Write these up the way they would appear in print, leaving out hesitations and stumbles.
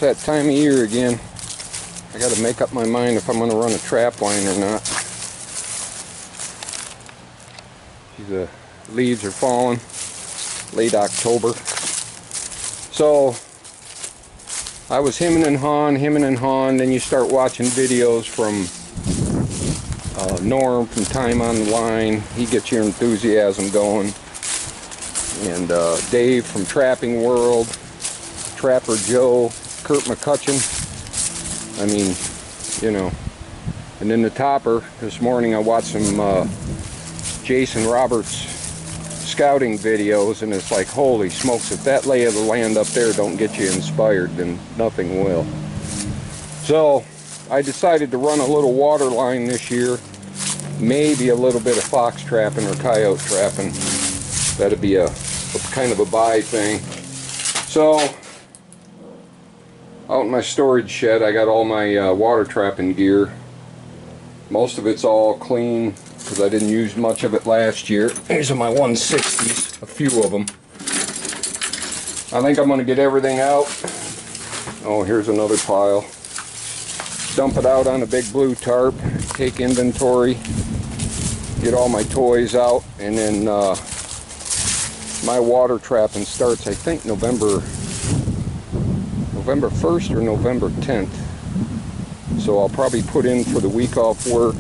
that time of year again. I got to make up my mind if I'm going to run a trap line or not. The leaves are falling. Late October. So I was hemming and hawing, then you start watching videos from Norm from Time on the Line. He gets your enthusiasm going. And Dave from Trapping World, Trapper Joe, Kurt McCutcheon. I mean, you know. And then the topper, this morning I watched some Jason Roberts scouting videos, and it's like, holy smokes, if that lay of the land up there don't get you inspired, then nothing will. So I decided to run a little water line this year, maybe a little bit of fox trapping or coyote trapping. That'd be a kind of a buy thing. So out in my storage shed I got all my water trapping gear. Most of it's all clean because I didn't use much of it last year. These are my 160s, a few of them. I think I'm going to get everything out. Oh, here's another pile. Dump it out on a big blue tarp, take inventory, get all my toys out, and then my water trapping starts, I think, November 1st or November 10th. So I'll probably put in for the week off work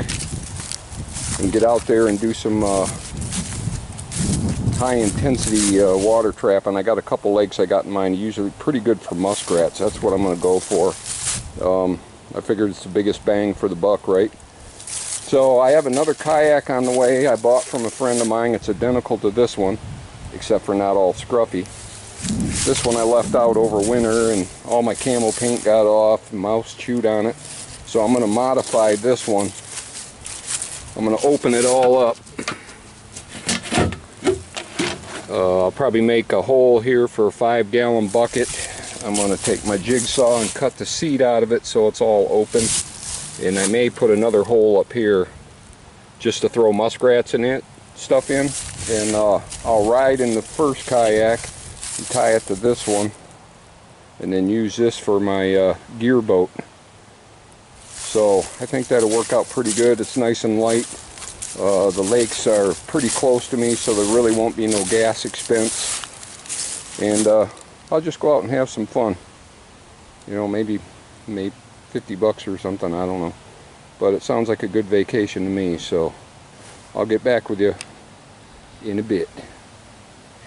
and get out there and do some high intensity water trapping. I got a couple lakes I got in mind, usually pretty good for muskrats. That's what I'm going to go for. I figured it's the biggest bang for the buck, right? So I have another kayak on the way I bought from a friend of mine. It's identical to this one, except for not all scruffy. This one I left out over winter and all my camo paint got off, mouse chewed on it. So I'm going to modify this one. I'm going to open it all up. I'll probably make a hole here for a 5-gallon bucket. I'm going to take my jigsaw and cut the seat out of it so it's all open. And I may put another hole up here just to throw muskrats in it, stuff in. And I'll ride in the first kayak and tie it to this one. And then use this for my gear boat. So I think that'll work out pretty good. It's nice and light. The lakes are pretty close to me, so there really won't be no gas expense. And I'll just go out and have some fun. You know, maybe 50 bucks or something, I don't know. But it sounds like a good vacation to me, so I'll get back with you in a bit.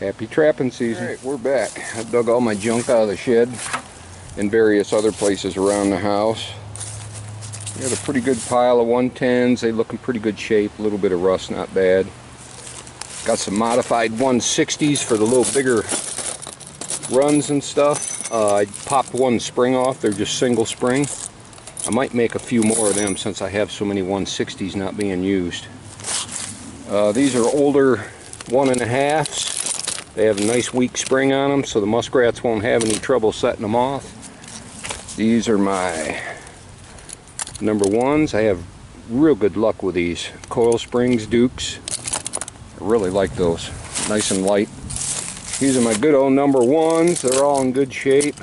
Happy trapping season. Alright, we're back. I dug all my junk out of the shed and various other places around the house. We got a pretty good pile of 110s. They look in pretty good shape. A little bit of rust, not bad. Got some modified 160s for the little bigger runs and stuff. I popped one spring off. They're just single spring. I might make a few more of them since I have so many 160s not being used. These are older 1.5s. They have a nice weak spring on them, so the muskrats won't have any trouble setting them off. These are my number 1s. I have real good luck with these. Coil Springs Dukes. I really like those. Nice and light. These are my good old number 1s. They're all in good shape.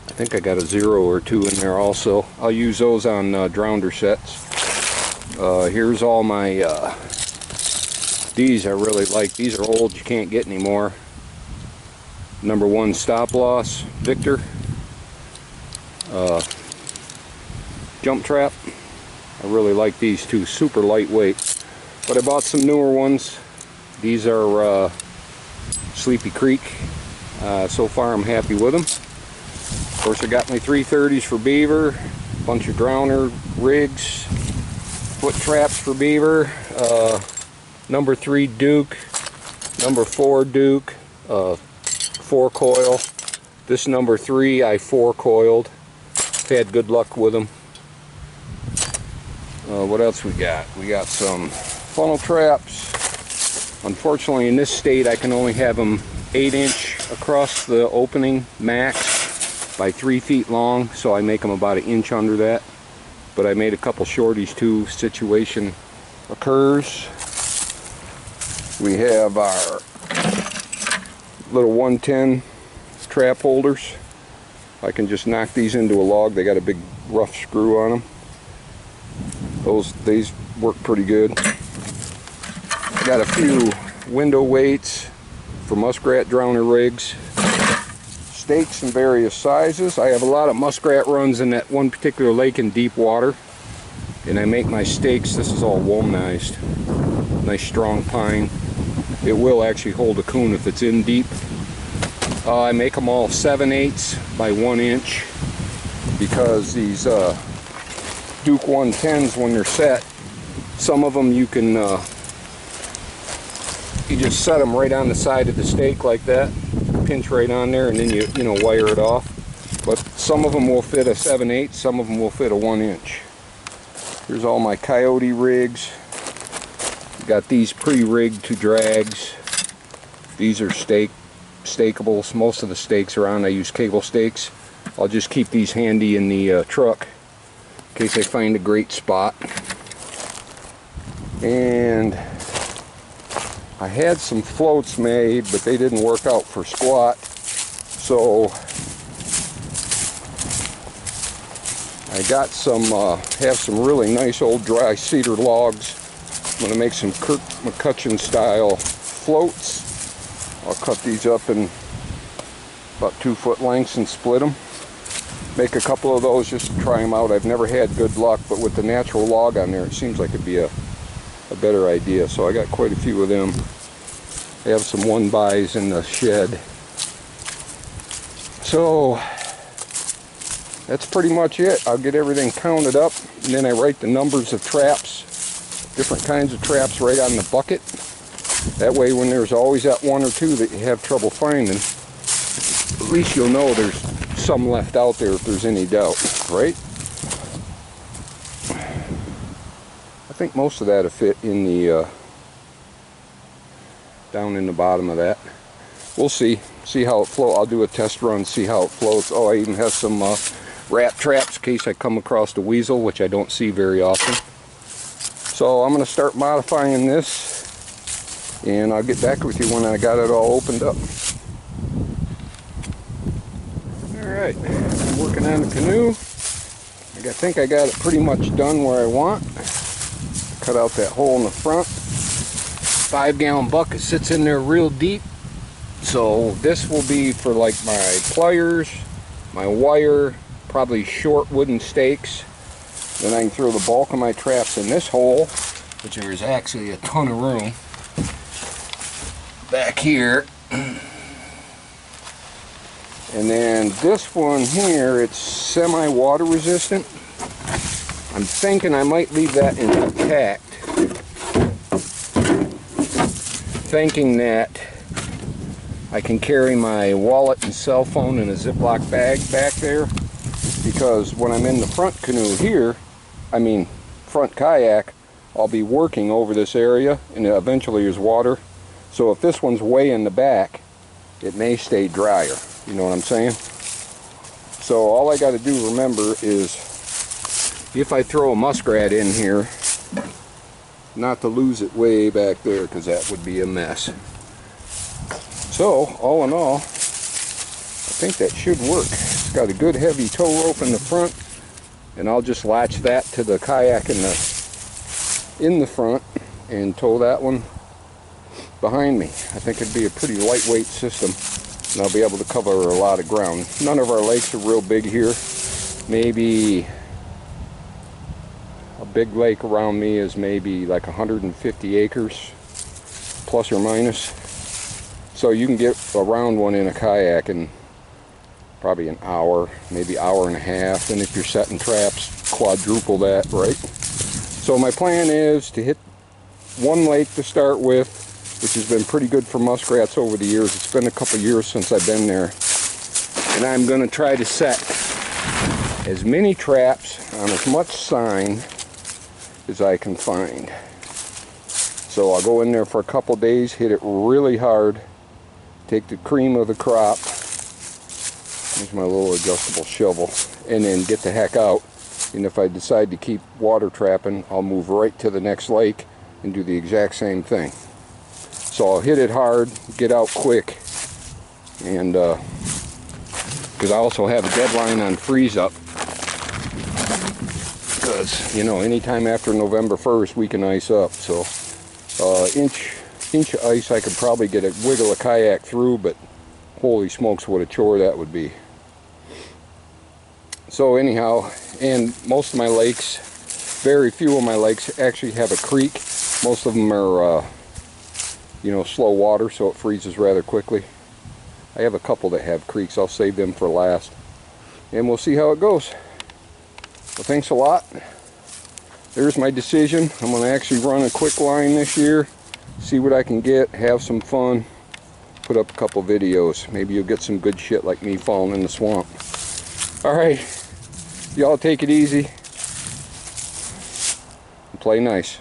I think I got a 0 or 2 in there also. I'll use those on Drounder sets. Here's all my these I really like. These are old, you can't get anymore. Number 1 Stop Loss Victor. Jump Trap. I really like these two, super lightweight. But I bought some newer ones. These are Sleepy Creek. So far I'm happy with them. Of course I got my 330s for beaver, a bunch of Drowner rigs, foot traps for beaver, number 3 Duke, number 4 Duke, 4 coil. This number 3 I 4 coiled. Had good luck with them. What else we got? We got some funnel traps. Unfortunately in this state I can only have them 8-inch across the opening max by 3 feet long, so I make them about 1 inch under that. But I made a couple shorties too, situation occurs. We have our little 110 trap holders. I can just knock these into a log. They got a big rough screw on them. These work pretty good. I got a few window weights for muskrat drowner rigs. Stakes in various sizes. I have a lot of muskrat runs in that one particular lake in deep water. And I make my stakes, this is all womanized. Nice strong pine. It will actually hold a coon if it's in deep. I make them all 7/8 by 1 inch because these Duke 110s, when they're set, some of them you can you just set them right on the side of the stake like that, pinch right on there, and then you wire it off. But some of them will fit a 7/8, some of them will fit a 1 inch. Here's all my coyote rigs. Got these pre-rigged to drags. These are stakeables. Most of the stakes around I use cable stakes. I'll just keep these handy in the truck in case I find a great spot. And I had some floats made, but they didn't work out for squat. So I got some, have some really nice old dry cedar logs. I'm going to make some Kirk McCutcheon style floats. I'll cut these up in about 2-foot lengths and split them. Make a couple of those just to try them out. I've never had good luck, but with the natural log on there, it seems like it'd be a better idea. So I got quite a few of them. I have some 1-bys in the shed. So that's pretty much it. I'll get everything counted up, and then I write the numbers of traps, different kinds of traps, right on the bucket. That way when there's always that 1 or 2 that you have trouble finding, at least you'll know there's some left out there if there's any doubt, right? I think most of that will fit in the down in the bottom of that. We'll see how it floats. I'll do a test run, see how it floats. Oh, I even have some rat traps in case I come across a weasel, which I don't see very often. So I'm going to start modifying this, and I'll get back with you when I got it all opened up. Alright, I'm working on the canoe. I think I got it pretty much done where I want. Cut out that hole in the front. 5-gallon bucket sits in there real deep. So this will be for like my pliers, my wire, probably short wooden stakes. Then I can throw the bulk of my traps in this hole, which there is actually a ton of room back here. And then this one here, it's semi-water resistant. I'm thinking I might leave that intact. Thinking that I can carry my wallet and cell phone in a Ziploc bag back there, because when I'm in the front canoe here, front kayak, I'll be working over this area, and eventually there's water. So if this one's way in the back, it may stay drier. You know what I'm saying? So all I got to do, remember, is if I throw a muskrat in here, not to lose it way back there, because that would be a mess. So all in all, I think that should work. It's got a good heavy tow rope in the front, and I'll just latch that to the kayak in the front and tow that one behind me. I think it'd be a pretty lightweight system, and I'll be able to cover a lot of ground. None of our lakes are real big here. Maybe a big lake around me is maybe like 150 acres, plus or minus. So you can get around one in a kayak in probably an hour, maybe hour and a half. And if you're setting traps, quadruple that, right? So my plan is to hit one lake to start with, which has been pretty good for muskrats over the years. It's been a couple years since I've been there. And I'm going to try to set as many traps on as much sign as I can find. So I'll go in there for a couple days, hit it really hard, take the cream of the crop, here's my little adjustable shovel, and then get the heck out. And if I decide to keep water trapping, I'll move right to the next lake and do the exact same thing. So I'll hit it hard, get out quick, and because because I also have a deadline on freeze up. Because, you know, anytime after November 1st we can ice up. So inch of ice I could probably get a wiggle a kayak through, but holy smokes, what a chore that would be. So anyhow, and most of my lakes, very few of my lakes actually have a creek. Most of them are you know, slow water, so it freezes rather quickly. I have a couple that have creeks. I'll save them for last, and we'll see how it goes. Well, thanks a lot. There's my decision. I'm going to actually run a quick line this year, see what I can get, have some fun, put up a couple videos. Maybe you'll get some good shit like me falling in the swamp. Alright, y'all take it easy and play nice.